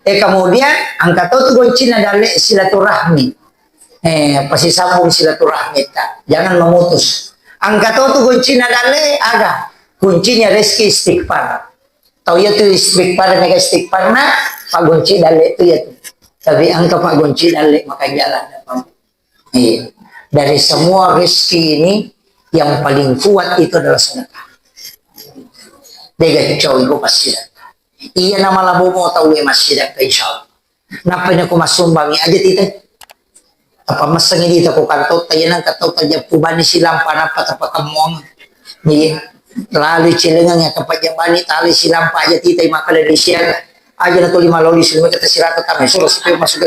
Kemudian angka tu goncina dale silaturahmi. Pasti sambung silaturahmi tak. Jangan memutus. Angka tu goncina dale aga. Kuncinya rezeki istighfar. Tahu ya tu istighfar mega istighfar na pak gonci dale tu ya tu. Tapi angka pak gonci dale maka jalan. Iya. Dari semua rezeki ini yang paling kuat itu adalah sedekah. Dega cowok itu pasti sedekah. Iya nama labu mau tahu dia masih sedekah insyaallah. Napa ini aku masumbangi aja tita. Apa masang ini aku kantor tayanan katau tajam pubani silam panapa apa kamuang. Iya. Lalu cilengangnya kepada jambani tali silam pa aja tita maka dari siaga. Aja na to 5 loli silma kita sirata kami suruh si pema sudah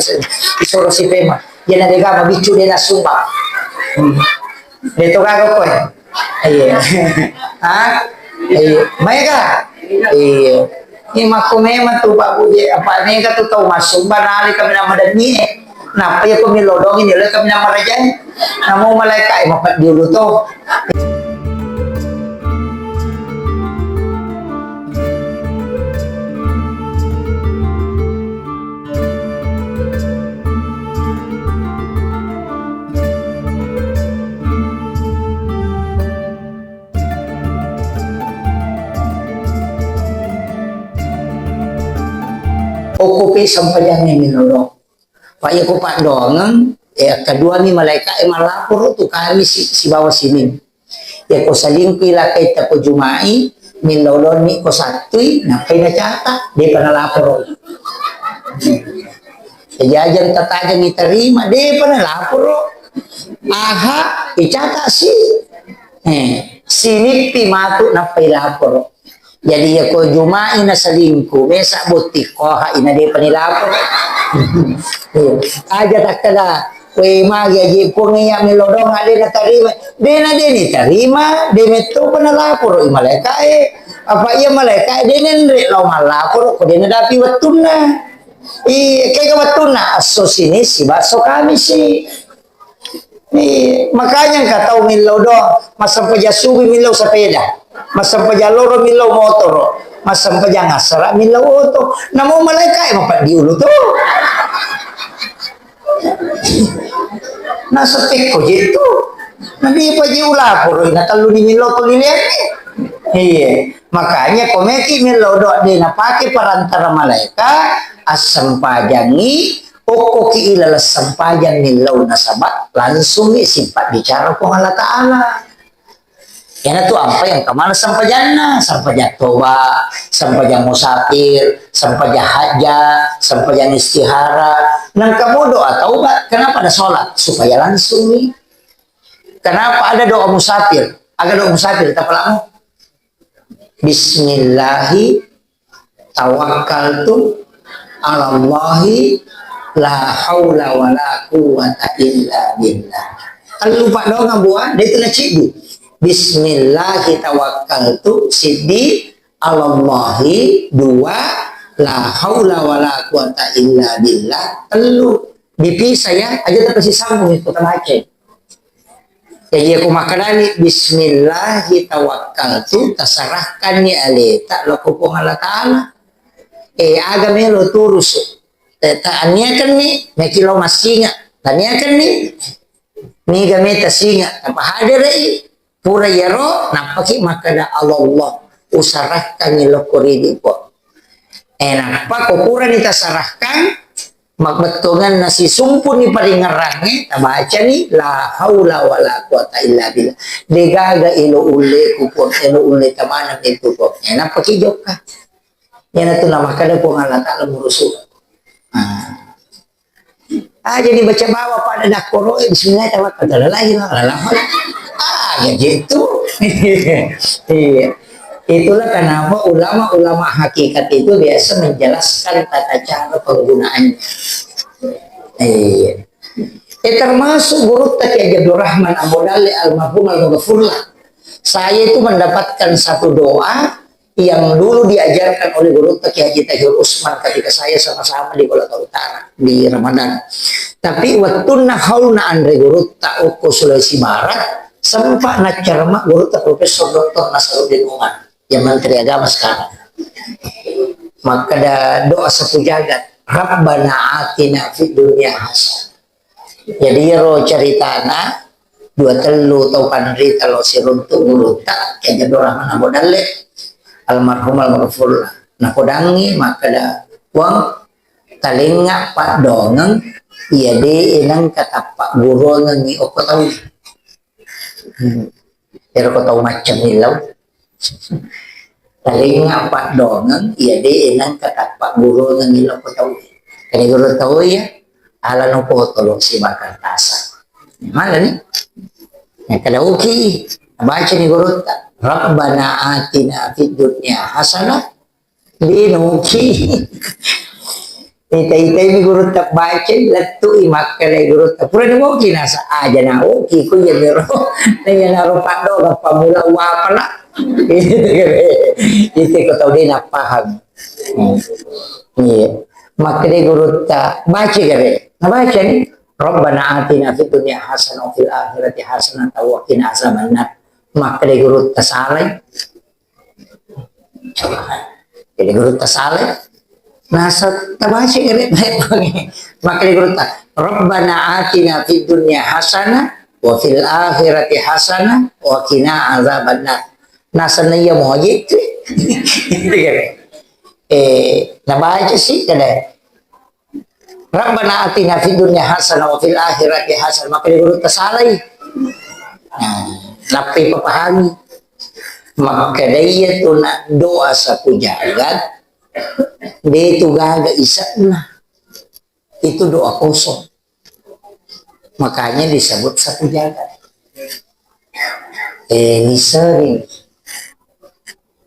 suruh si pema. Yana dega mabicu dia na sumbang. Dito ka ko eh. Iya. Ha? Iya. Maya iya. Ni makumema tu babu dia apa ni ka tu tahu masuk banali kami nama dan ni. Nah, pa ko milodong ini le kami nama raja. Namo malaikat mapat dulu to. Okupi sampai yang ini lorong. Pak ya ko pak dongang, kedua ni malaikat malapor tu kami si bawah sini. Ya ko saling pila kay ta ko jumai, min lolon ni ko satui, na kay na cata, di pa nalapor. Jajan tatajang iterima, di pa nalapor. Aha, icata si. Sini pimatu na pay lapor. Jadi ya ko jumai na salingku, mesa butik koha ina di panilapor. Aja tak kena, we magi aja pungiya milodong ade na tarima, dena deni tarima, demetu panalapor malaikat apa iya malaikat denen re lo malapor ko dena dapi watuna. Kaya watuna aso sini si baso kami si. Makanya katau milodong, masam pajasubi milaw sepeda. Masam pajaloro milaw motor, masam pajangasara milaw auto. Namo malaikat mapat diulo to. Nasa teko gitu. Nabi pa jiula puro na talo ni milaw to niliyaki. Iya, makanya komeki milaw do de na pake parantara malaikat asam pajangi oko ki ilalas sampajang milaw na sabat langsung simpat bicara ko Allah Ta'ala. Yan itu apa yang kemana sampajana, sampajang toba, sampajang musafir, sampajang haja, sampajang istihara. Nang kamu doa taubat, kenapa ada sholat? Supaya langsung nih. Kenapa ada doa musafir? Ada doa musafir, tak pelamu. Bismillahi tawakkaltu ala Allahi la haula wa la quwata illa billah. Kalau lupa doa buat, dia kena cibu. Bismillahi tawakkaltu siddi alallahi dua la haula wala quwata illa billah telu dipisah ya aja terkasih sambung itu terbaca. Jadi aku makanani bismillahi tawakkaltu tasarahkan ni ale tak lo ko Allah Ta'ala. Agame lo turus. Tanya kan ni mekilo masinga. Tanya kan ni game tasinga apa hadir pura yaro napaki makada Allah usarahkan nilo kuridi po. Napa ko pura ni tasarahkan magbetungan nasi sumpun ni paringarange tabaca ni la haula wala quwata illa billah. Degaga ilo ule kupon ilo ule tamana itu po. Napaki joka. Yan ito na makada po Allah Ta'ala murusu. Jadi baca bawa pada dakoro bismillah tawakkaltu lagi lah. Ya gitu. Iya. Itulah kenapa ulama-ulama hakikat itu biasa menjelaskan tata cara penggunaannya. Iya. Termasuk guru Taqi Abdur Rahman Abu Dali almarhum al-Ghafurlah. Saya itu mendapatkan satu doa yang dulu diajarkan oleh guru Taqi Haji Tahir Usman ketika saya sama-sama di Kolota Utara di Ramadan. Tapi waktu haulna andre guru Ta'uku Sulawesi Barat sempat nak cermak guru Profesor Dr. Nasaruddin Umar yang Menteri Agama sekarang. Maka ada doa satu jagat Rabbana atina fid dunya hasanah. Jadi ro ceritana dua telu tau pandri talo siruntu ngulutak kaya dorang mana bodale almarhum almarhum nah kodangi maka da uang talinga pak dongeng iya de inang kata pak guru ngi oko tau pero ko tau macam hilau talinga pak dongeng iya de inang kata pak guru ngi oko tau kani guru tau ya ala no po tolong si bakal tasa mana nih ya kada uki baca ni guru tak Rabbana atina fid dunya hasanah dinuki itai ni guru tak baca latu imak kada guru tak pura ni uki nasa aja na uki ku ya bero na naro pado ka pamula wa pala itu ko tau dia nak paham ni makre guru tak baca kare na baca ni Rabbana atina fid dunya hasanah wa fil akhirati hasanah wa qina azabannar. Maka dari guru tasaleh. Jadi guru tasaleh. Nasa tabashi kare maka dari guru ta Rabbana atina fid dunya hasanah wa fil akhirati hasanah wa qina azabannar. Nasa naya moji itu. Itu kare. Nabaca sih kada Rabbana atina fid dunya hasanah wa fil akhirati hasanah maka digurut tasalay lapi papahami maka daya tu nak doa sapu jagat dia itu gaga isakna itu doa kosong makanya disebut sapu jagat sering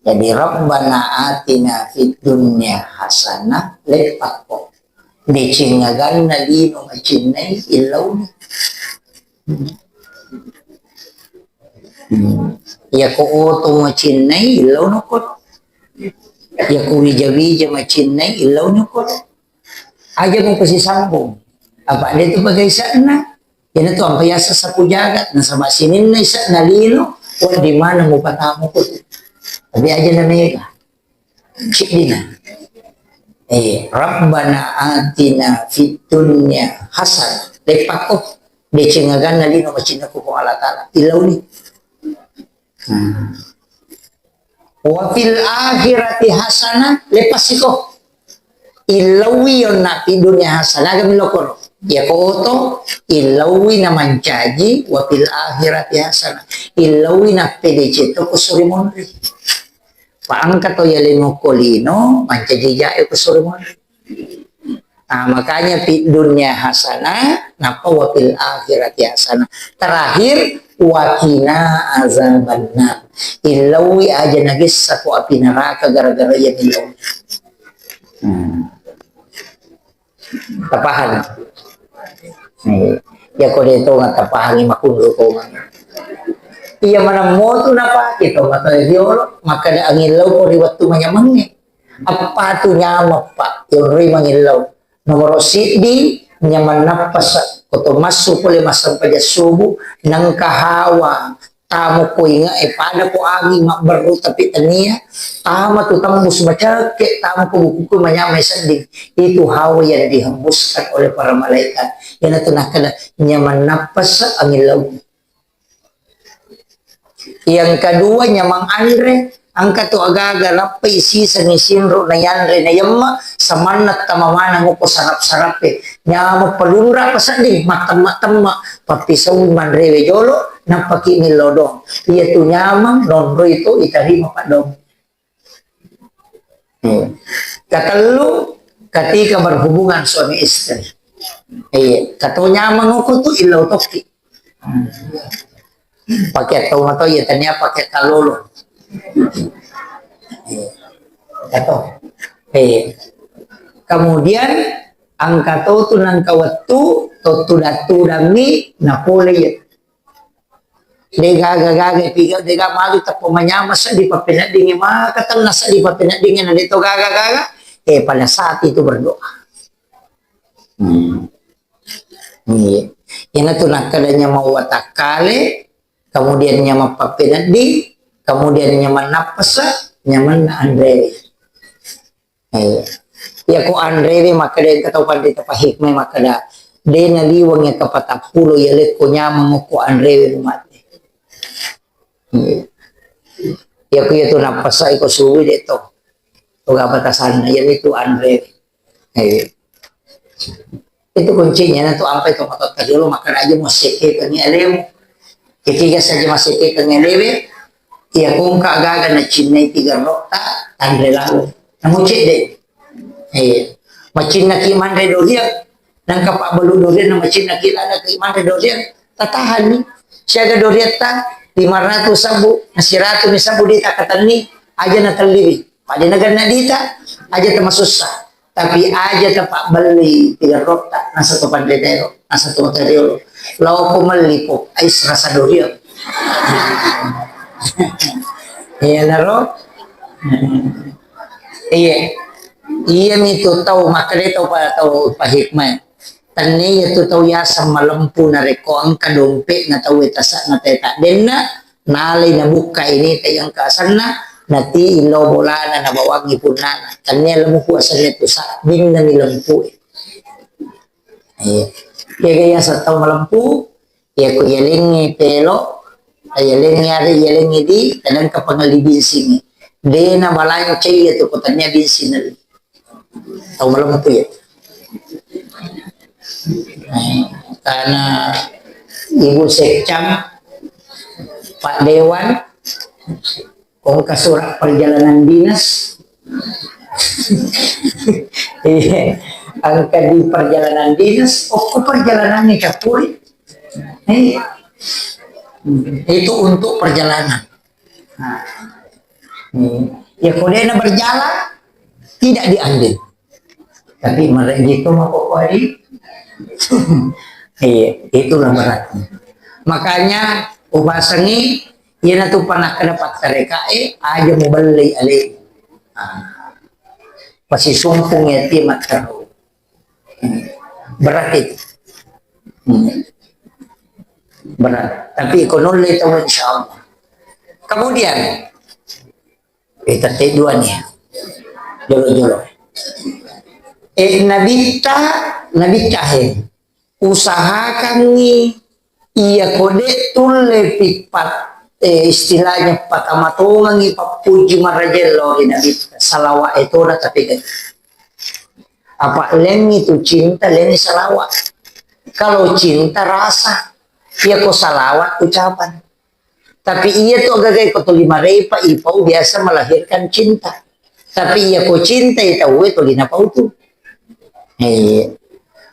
jadi Rabbana atina fid dunya hasanah lepak kok dicingagan na di no machinay ilaw ya ko oto machinay ilaw no ko ya ko wija-wija machinay ilaw no ko aja mo pasisambong apa dito bagay sa na yan ito ang payasa sa pujagat na sa masinin na isa na lino o di mana mo patamo ko sabi aja na mega chik din na Rabbana atina fid dunya hasanah lepak ko dicingagan na lino machinay ko kung Allah Ta'ala ilaw ni wa fil akhirati hasanah lepas ko ilawi yon na fid dunya hasanah kami lokor ya ko to ilawi na mancaji wa fil akhirati hasanah ilawi na pedicito ko surimonri paangkat to yalimo kolino mancaji jae ko surimonri nah makanya fid dunya hasanah napa wa fil akhirati hasanah terakhir wa qina azabannar ilawi aja nagis sa ko api neraka gara-gara yan ilawi tapahan ya ko dito nga tapahan makundo ko man iya mana moto na pa ito mato diolo maka ang ilaw ko riwat tu manyamang ni apa tu nyama pa yung ri mangilaw nomor sidi nyaman napas koto masuk pole masang paja subuh nang kahawa tamu ko inga pada ko agi makbaru tapi tania tama tu tembus macake tamu ko buku manyamay sanding itu hawa yang dihembuskan oleh para malaikat yan ito nakala nyaman napas ang ilaw. Yang kedua nyamang andre angka tu aga-aga lapay sisa ni sinro na yanre na yamma samanat tamamana mo ko sarap-sarap nyamang palunra pa sanding matam-matama papisawin manrewe jolo ng pakinilodong iya tu nyamang nonro itu itarima pa dong katalu ketika berhubungan suami istri katu nyamang ko tu ilaw toki pakai tahu atau ya tanya pakai kalolo atau kemudian angka tu nang kawatu tu datu dami napole ya gaga piga dega malu tak pemanyama sa di papena dingin makatang nasa di papena dingin na dito gaga pada saat itu berdoa yan ito nakadanya mau watakale kemudian nyaman papenadi, kemudian nyaman napasa, nyaman andre. Ya ko Andre maka den katapan di tapa hikmah maka da de naliwang ya kapatapulo ya let ko nyamang ko Andre mati. Ya ko itu napasay ko suwi dito. O batasan na yan itu Andre. Itu kuncinya na to apa itu matot kadilo maka aja masike kang elew. Ketiga saja masike kang elew. Ya kung kaagaga na chinay tiga rokta Andre lalu. Namuci deh. Macin na kiman re doria nang kapabalu doria na macin na kilala kiman re doria tatahan ni siya ga doria ta 500 sabu na siratu ni sabu dita katani aja na taliri pada nagan na dita aja ta masusah tapi aja ta pak beli tiga rokta nasa to pandetero nasa to material law ko malipo ay rasa doria iya laro iya iya itu tahu makanya tahu pada tahu pahikmah tani itu tahu ya sama lempu na reko ang kadompe na tahu etasa na teta denna nalay na buka ini tayang kasana nati ilo bola na nabawag ipunana tani alam mo po asal ito sa bing na nilampu kaya sa tahu malampu ya ko yaling pelo yaling yari yaling di tanang kapangalibin sini de na malayo chay ito ko tanya bin sinali tahu malam itu ya karena Ibu Sekcam Pak Dewan kong kasurat perjalanan dinas iya angka di perjalanan dinas kok perjalanannya capuri itu untuk perjalanan ya kode na berjalan tidak diambil tapi mereka gitu mau kori itulah beratnya makanya ubasangi yana tu panah kedapat terekae aja mau beli ale pasti sumpung yatim atau berat itu berat tapi ekonomi itu insyaallah kemudian kita tujuannya jolo-jolo Nabi cahe usahakan ni iya kode tulle pipat istilahnya patamatungan ni papuji marajelo Nabi salawa itu dah tapi kan apa leng itu cinta leng salawat kalau cinta rasa iya ko salawat ucapan tapi iya tuh agak ikut 5 repa ipau biasa melahirkan cinta tapi iya ko cinta itu lina pau tuh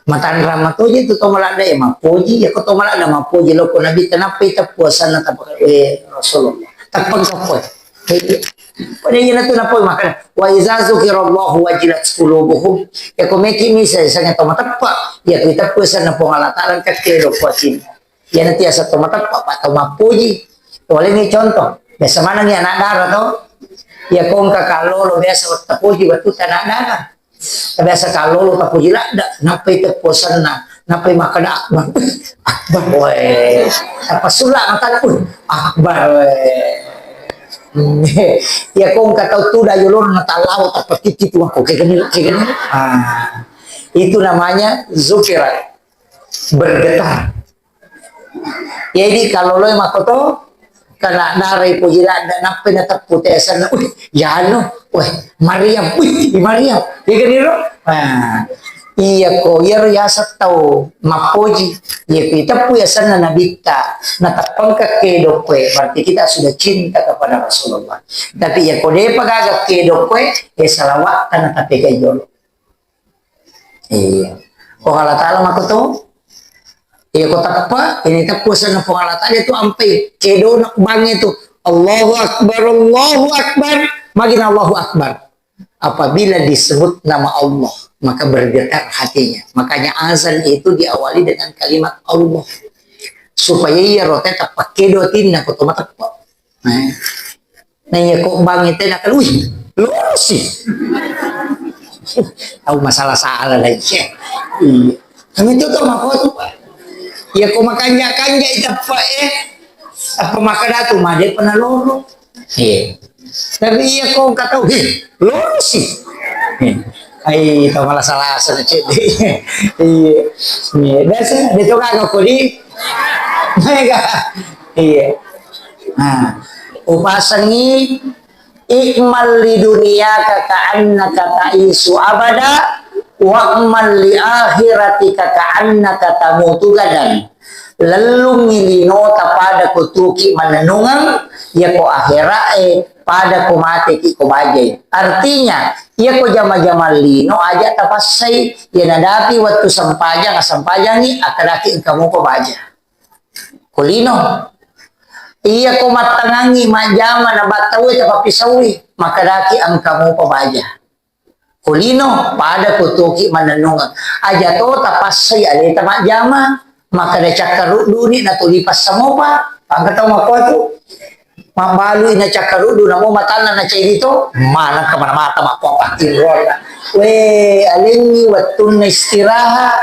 matan ramat aja tu to malada ya mapuji ya ko to malada mapuji lo ko nabi kenapa ita puasa na tapak Rasulullah takpan kapoy pada ina tu napoy makan wa iza zukirallahu wajilat qulubuhum ya ko meki mi sa sangat to matapa ya kita puasa na pengalataran kakero puasin ya nanti asa to matapa pa to mapuji wala ni contoh biasa mana ni anak darah to ya kong kakalo lo biasa tapuji batu tanah darah biasa kalau lo tak puji lah, napai terposan na, napai makan akbar, akbar, weh, apa sulak mata pun, akbar, weh, ya kau kata tu dah julur mata laut apa kiti tu aku kayak gini, itu namanya zukirat, bergetar. Jadi kalau lo yang makoto karena narai pujilan dan apa yang tak putesan, ya no, weh Maryam, Maryam, ya kan itu, iya ko, ya riasat tahu mapoji, ya kita puyasan na nabita, natapangka kedokwe, berarti kita sudah cinta kepada Rasulullah. Tapi ya ko dia pagagap kedokwe, ya salawat tanah tapi kajol. Iya, oh Allah Taala makoto. Ya kota apa? Ini tak puasa na pengalatan itu ampai kedo nak bang itu Allahu Akbar makin Allahu Akbar apabila disebut nama Allah maka bergetar hatinya makanya azan itu diawali dengan kalimat Allah supaya ia rote tak pakai kedo tinna kota mata nah ya kok bang itu nak lurus sih tahu masalah salah lagi kami itu tuh mau tuh ya kau makannya itu apa makan itu mah dia pernah loro tapi iya kau kata loro sih Ay, ito malah salah sa cik. Iya. Iya, dasa dito ka ko di. Mega. Iya. Nah, upasangi ikmal li dunia ka'annaka ta'isu abada wa amal li akhiratika ka'annaka tamutu gadan. Lalu ngilino pada kutuki mananungang ya ko akhirat pada ko mati ki ko bajay. Artinya ya ko jama-jama lino aja tapasay ya nadapi waktu sampajang ni akadaki kamu ko baja. Kulino iya ko matangangi majama na batawi tapapisawi makadaki ang kamu ko baja. Kulino pada kutuki mananungang aja to tapasay alita majama maka na cakarudu ni natulipas sa mo pa pagkataw mo ko ito mamalo na cakarudu na mo matala na chay dito manang ka manamata mapapatin rola we alingi watun na istiraha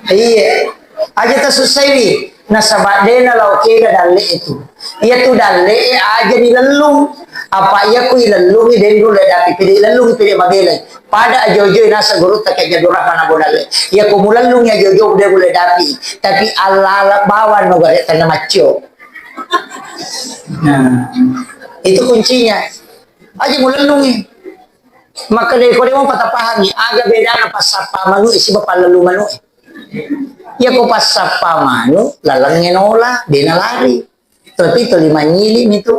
iya aja ta susay nasa bade na lauke na dali ito iya tu dali aja nilalung apa iya ko ilalungi din dulu dati pili ilalungi pili magelay pada ajo-ajo nasa guru tak kaya jadurah mana bodale ya kumulalung ya jojo dia boleh dapi tapi ala bawan no gare tanah macio nah itu kuncinya aja mulalungi maka dari ko mo patapahani aga beda na pasapa manu isi bapak lalu manu ya ko pasapa manu lalangin ola dia lari tapi itu lima nyili itu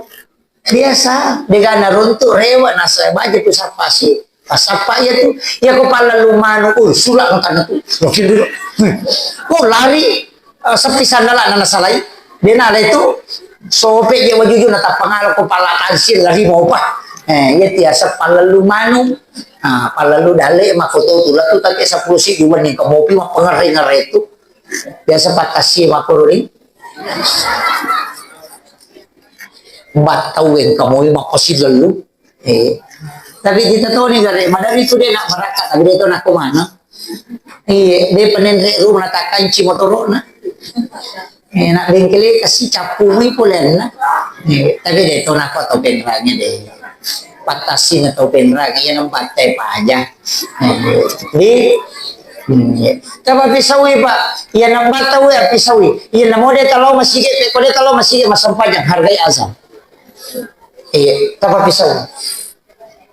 biasa dengan runtuh rewa nasa baja tu sapasi pasapa ya tu ya ko pala lumano sulak ng tanah tu ko lari seperti sandala na nasalay din na itu sope dia wajuju na tapangal ko pala kansil lari mo pa ya tiasa pala lumano pala lu dale makoto tulat tu take sa pusi di wan ni kamopi mapangaring-ngareto biasa patasi makururing batawin kamoy makosilalu tapi dito to ni gari madari to din nak maraka tapi dito na kumana de penenre room na takanci motoro na nak bengkele kasi capumi pulen na tapi dito na ko to penranya de patasi na to penranya yan ang patay pa aja di Tapa pisawi pa, yan ang batawi at pisawi. Yan na mo de talo masige, ko de talo masige masampajang hargay asam. Tapa pisawi.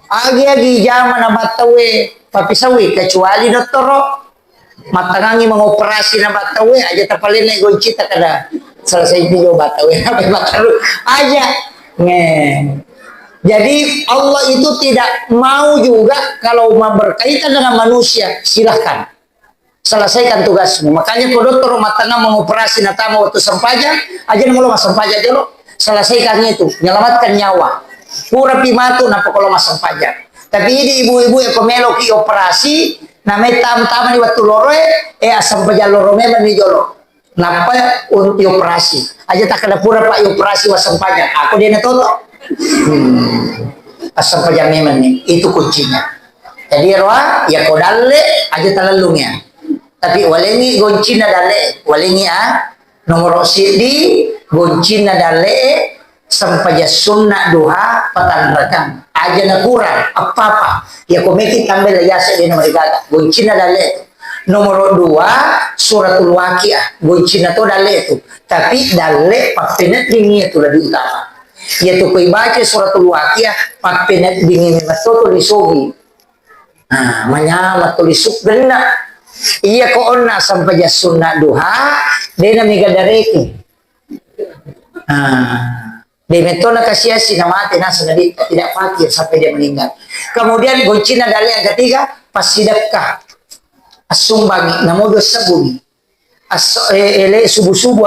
Agi-agi jaman na batawi papisawi kecuali doktoro matangangi mengoperasi na batawi aja tapalin na goncita kada selesai video batawi sampai batawi aja jadi Allah itu tidak mau juga kalau berkaitan dengan manusia silahkan selesaikan tugasmu makanya kalau dokter matanga mengoperasi na tama waktu sempaja aja mulu mas sempaja dulu selesaikan itu menyelamatkan nyawa pura pimatu napa kalau masang pajak tapi ini ibu-ibu yang pemelo ki operasi namanya tam-tama ni waktu loroe asam pajak loro memang ni jolo napa untuk operasi aja tak kena pura pak operasi wasam pajak aku dia natoto asam pajak memang ni itu kuncinya jadi roa ya kodale aja talalungnya tapi walengi goncina dale walengi nomor sidi goncina dale sampai sunnah duha patanrakan aja na kurang apa-apa ya komeki tambah layasa di nomor gaga goncina dale nomor 2 suratul waqiah goncina to dale itu tapi dale papenet dingin itu lebih utama yaitu kau baca suratul waqiah papenet dingin masoto lisobi menyala tulisuk gena iya ko onna sampai sunnah duha dena migadareki Demetona kasiasi na mati nasa tidak fakir sampai dia meninggal. Kemudian goncina dalil yang ketiga pasidakah asumbangi namodo sabuni ele subuh-subuh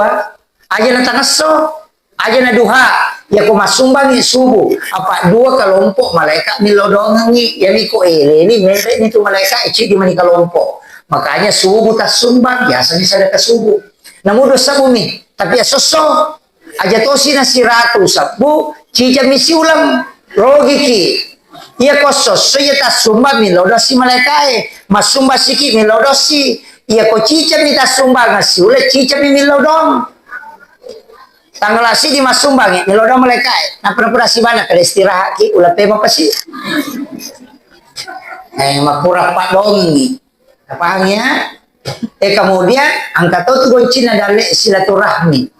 aja na tanasso aja na duha ya ko masumbangi subuh apa dua kelompok malaikat milodongi ya ko ele ini mere itu malaikat ichi di mani kelompok makanya subuh tasumbang biasanya sedekah subuh namodo sabuni tapi asoso aja tosi na si ratu sabu cica misi ulam logiki iya kosos so iya tasumba milodosi malaikai masumba siki milodosi iya ko cica mi tasumba ngasi ule cica mi milodong tanggal asi di masumbangi milodong malaikai na pura-pura si mana kada istirahat ki ula pema pasi Makura pak dongi. Paham ya? Kemudian angkat tuh kuncinya dari silaturahmi.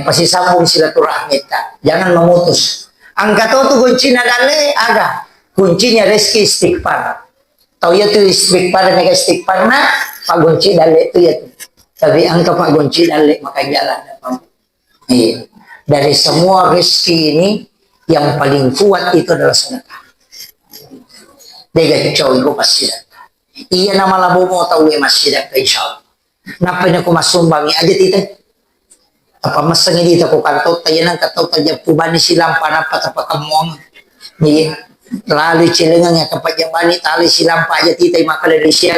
Pasti sambung silaturahmi tak. Jangan memutus. Angkat tuh kuncinya dari aga. Kuncinya rezeki istighfar. Tahu ya tuh istighfar mega istighfar na pak kunci dari itu ya tuh. Tapi angkat pak kunci dari maka jalan. Dari semua rezeki ini yang paling kuat itu adalah sedekah. Dega coy ko pasti. Iya nama labo mo tahu masih dah insya Allah. Napa niya ko masumbangi aja tita. Apa masangin dito ko kanto tayo nang kataw tayo pubani silang panapat apa kamuang. Ni lali cilengan ya kapag bani tali silang pa aja tita makala di siya.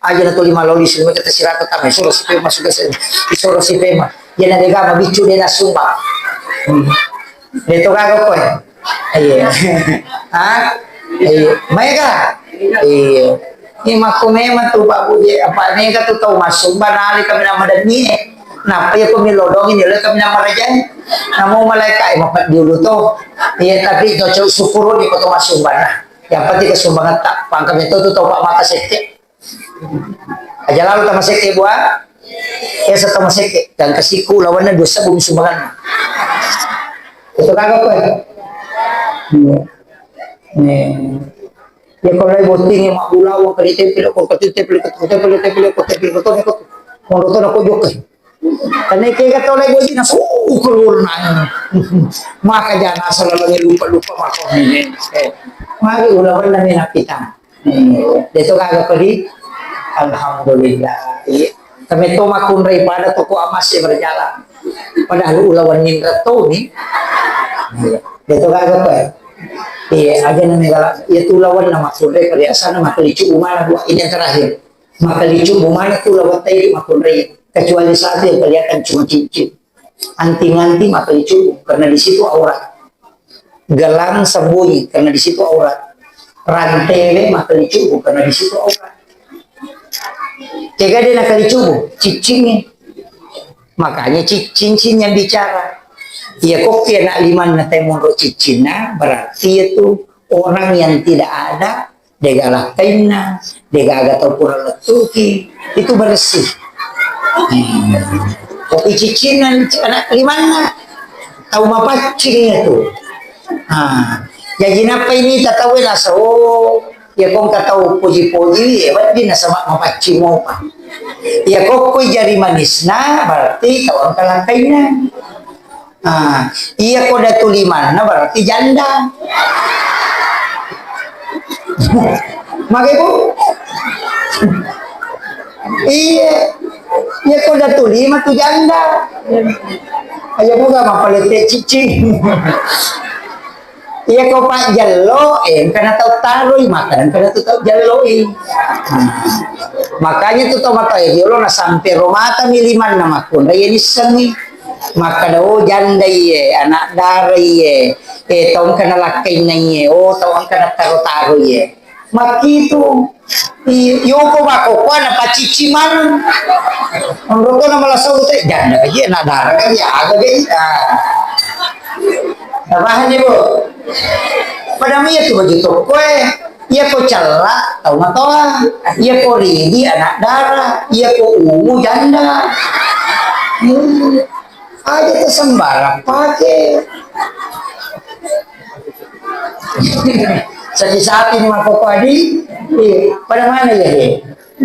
Aja na to lima loli sila kata sila ko tama suro si Pema suga sa suro si Pema. Yan na dega mabichu de na sumba. Dito ka ko eh. Aye. Ha? Mereka makumema tu babu je apa ni ka tu tau masuk banali kami nama dan ni napa ya kami lodongin nila kami nama raja namo malaikat mapat dulu tu ya tapi dojo syukur ni ko tu masuk bana yang penting kesumbangan tak pangkam itu tu tau pak mata sekte aja lalu tama sekte buat ya setama sekte dan kasiku lawannya dosa bumi sumbangan itu kagak apa ya kalau lagi bosting yang mak gula uang kali tempel aku tempel menurut aku juga karena kayak kata lagi bosting nasu keluar nanya maka jangan asal lagi lupa maka ini maka ulawan namin kita dito kagak kali alhamdulillah kami to makunray pada toko amas berjalan padahal ulawan nindra to nih dito kagak pa iya aja namanya ya tulawan na makunray kaliasa na makalicu umana buat ini yang terakhir makalicu umana tulawan tayo makunray kecuali saat yang kelihatan cuma cincin anting-anting makalicu karena di situ aurat gelang sembunyi karena di situ aurat rantai makalicu karena di situ aurat jika dia nakalicu cincin makanya cincin yang bicara. Ya kok kena liman na temono cicina berarti itu orang yang tidak ada degala kaina degaga tau pura letuki itu bersih. Kopi cicinan anak liman tahu mapacingnya tuh. Jadi apa ini tak tahu lah so ya kong tahu puji-puji ya berarti nasa mapacing mo pa. Ya kok koi jari manis na berarti kawan kalangkainya. Iya kok ada tuliman, nah berarti janda. Makanya bu, iya kok ada tuliman tuh janda. Ayo buka mapalit cicing. Iya kok pak jalo, karena tahu taruh makan, karena tuh tahu jalo makanya tuh tahu mata ya, lo na sampai romata miliman nama pun, raya ini sengi. Maka daw janda ye anak darah ye taong kana lakay na ye taong kana taro-taro ye makito yoko bako kwa na pachichiman ang ko na malasaw te janda ye anak darah kaya aga guys nabahan niyo padami itu begitu kue iya ko cala tahu matoa iya ko ridi anak darah iya ko ungu janda aja tersembarang pakai saat ini mah padi pada mana ya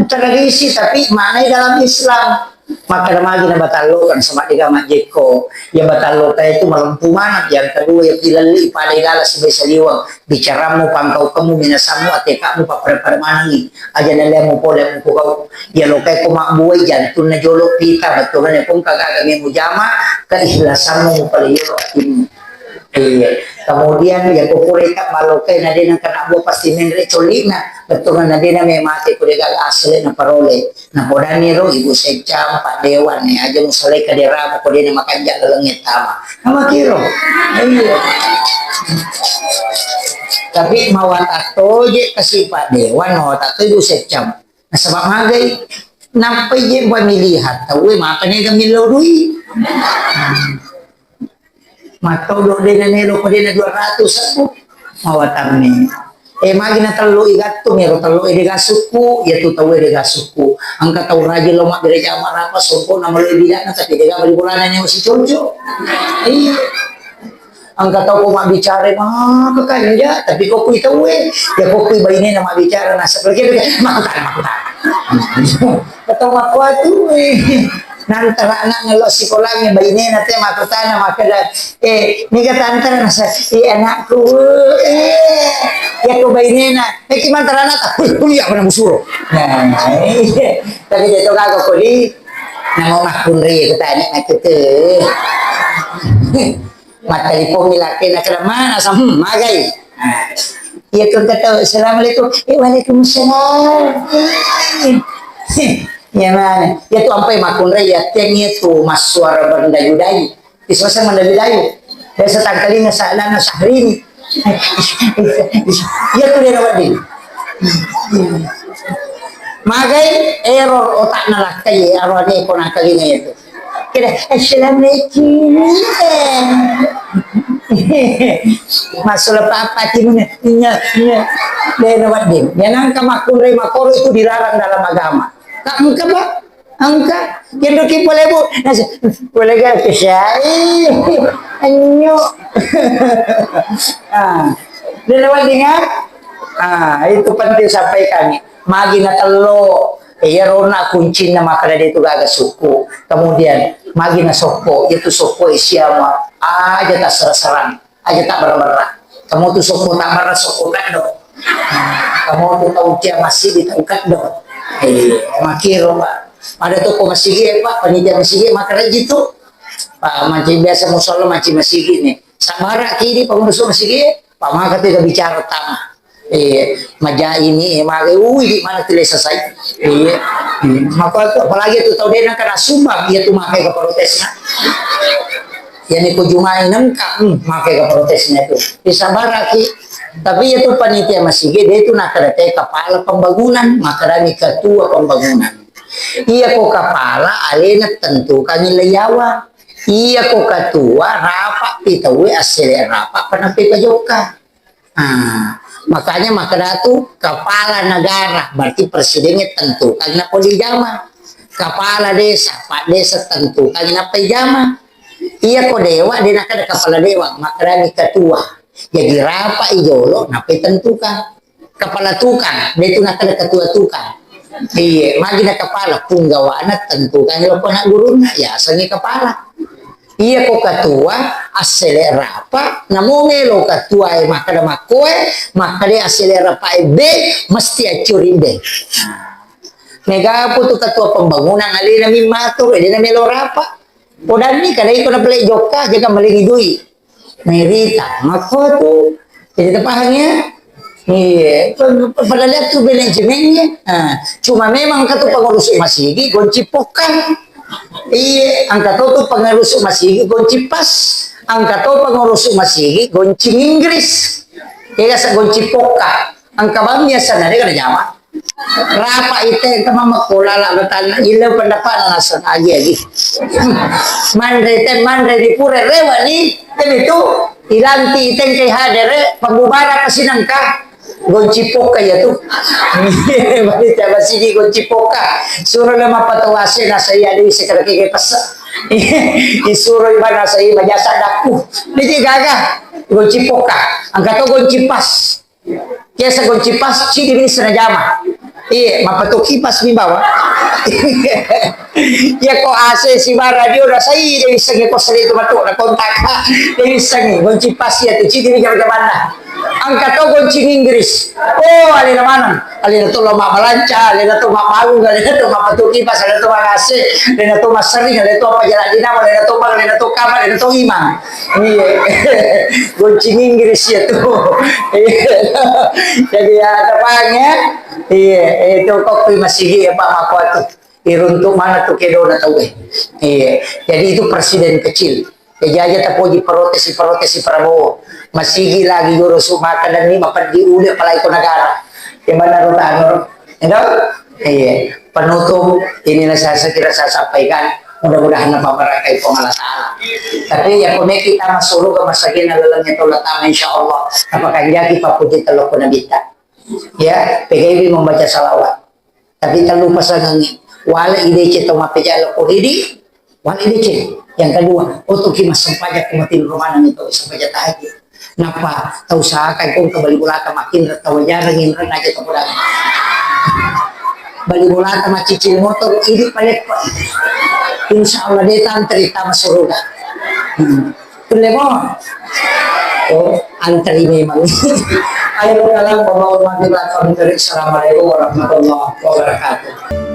tradisi tapi mana dalam Islam maka lagi na batalo kan sama tiga majeko ya batalo tayo itu malampuman yang kedua ya kilali pada gala si besaliwang bicara mo pangkau kamu minasamu ate kamu papare manangi aja nale mo pole mo kau ya lo kay kumakbuhay dyan tun na jolo kita batuhan ya kung kagagami mo jama keikhlasan mo palayo kemudian ya kukurita malokay na din ang kanabo pasti menre cholina betulan na din na may mati kuligal asli na parole na podan niro ibu secam pak dewan ya aja musalay kadiramo ko din na makanja lalangit tama nama kiro tapi mawat ato je kasi pak dewan mawat ato ibu secam na sabab magay nampay je pamilihat tawi makanya gamilorui matau do din na nero ko din na 200 ako mawatan ni magi na talo igato mero talo gasuku ya tu tahu gasuku angka tahu raja lomak gereja marapa songko na malo bila na tapi dega bali bulanan yang si conco iya angka tahu ko mabicara mah kakanja tapi ko kuy tahu ya ko kuy bayne na mabicara na sa pergi makutan kataw makuatu nantara anak ngelo sekolah ni bayne na te makutana makada ni katantara na sa anakku ya ko bayne na kimantara na ta kuya pa na musuro tapi dito ka ko di namo makunri katanya nakete matalipong nilaki na kalaman asam magay iya kung kata assalamualaikum waalaikumsalam ya mana ya tu ampai makunre ya tiangnya tu mas suara berdayu-dayu iswasa mendayu-dayu dan setangkali ngesalana sahrini ya tu dia rawat din magay error otak nalakai arwani ko nakalinya itu kira assalamualaikum masalah apa timnya lewat din yang angka makunre makoro itu dilarang dalam agama angka pak angka kendo ki boleh bu boleh gak kesai anyo lewat dengan itu penting sampaikan magi na telo iya rona kunci na makada itu gaga suku kemudian magi na soko itu soko isiama aja tak serang aja tak berberak kamu tuh soko tak marah soko tak dong kamu tuh tahu dia masih ditangkap dong makiro pak ada toko masih pak panitia masih makada gitu pak macam biasa musola macam masih nih samara kiri pengurus masih pak maka tidak bicara utama maja ini maka di mana tidak selesai maka apalagi itu tahu dia nak kena sumbang dia tuh makai ke protesnya yang ikut jumain nengkap makai ke protesnya itu bisa baraki tapi itu panitia masih dia itu nak ada kepala pembangunan maka ada ketua pembangunan iya kok kepala alena tentukan nilaiawa iya kok ketua rapat pitawe asli rapat pernah pejoka makanya makadatu kepala negara berarti presidennya tentu karena polijama kepala desa pak desa tentu karena pejama iya ko dewa dia nak ada kepala dewa makadani ketua jadi rapa ijolo nape tentukan kepala tukang dia itu nak ada ketua tukang iya magi nak kepala punggawana tentukan kalau nak guruna ya asalnya kepala iya ko ketua aselera apa namanya lo ketua maka ada makoe maka dia aselera pak B mesti acurin deh mega putu ketua pembangunan alina mimatur dia namanya lo rapa podan ni kada iko na play joka jaga malingi dui merita maka tu jadi tepahnya iya pada lihat tu manajemennya cuma memang ketua pengurus masih gonci pokan iya, angka tuh pengurus masih gonci pas, angka tuh pengurus masih gonci Inggris, ya sa gonci poka, angka bang biasa nari kada jama, rapa itu yang mama kola lah betal, ilau pendapat nasan aja lagi, mandai di pura rewa nih, itu ilanti itu yang hadir pembubaran kesinangka. Gonci poka ya tuh, balik coba sini gonci poka, suruh nama patuase na saya di sekarang kayak pas, disuruh ibadah saya bajasa daku, ini gagah gonci poka, angkat tuh gonci pas, kiasa gonci pas, ciri ini senajama, iya, mapa tuh kipas di bawah, ya kok AC si bara dia udah saya dia bisa ngekos seri itu batu, kontak, dia bisa nih gonci pas ya tuh ciri ini jaman mana. Angkat to goncing Inggris. Oh, alina mana? Alina to lama balanca, alina to mapalu, alina to mapatuki pas, alina to magase, alina to masering, alina to apa jalan dinamo, alina to bang, alina to kamar, alina to imam. Iya, goncing Inggris ya tuh. Jadi ya tepatnya, iya itu kok masih Pak Mako itu. Iruntuk mana tuh kedo na tahu Iya, jadi itu presiden kecil. Ya aja tapoji protes Prabowo. Masih lagi guru sumakan dan lima diulik apalagi ke negara. Gimana Rutano? Iya, penutup inilah saya kira saya sampaikan. Mudah-mudahan apa berakai pengalaman. Tapi ya kone kita masuk ke masagin na lalangnya tolak insya Allah. Apakah jadi papuji telok ko nabita. Ya, PKB membaca salawat. Tapi tak lupa sangat wala ide cetong mapejala ko hidi, wala ide cet. Yang kedua, untuk kimas sempajak kumatin romanan itu sempajak tahajud. Napa tahu usahakan kung kabali bulata makin tawajarang inran aja kemudahan. Bali bulata macicil motor ini palit pa. Insya Allah dia tantri tama suruga. Tuloy mo. Oh, antri memang. Ayo na lang, babaw mga diba. Assalamualaikum warahmatullahi wabarakatuh.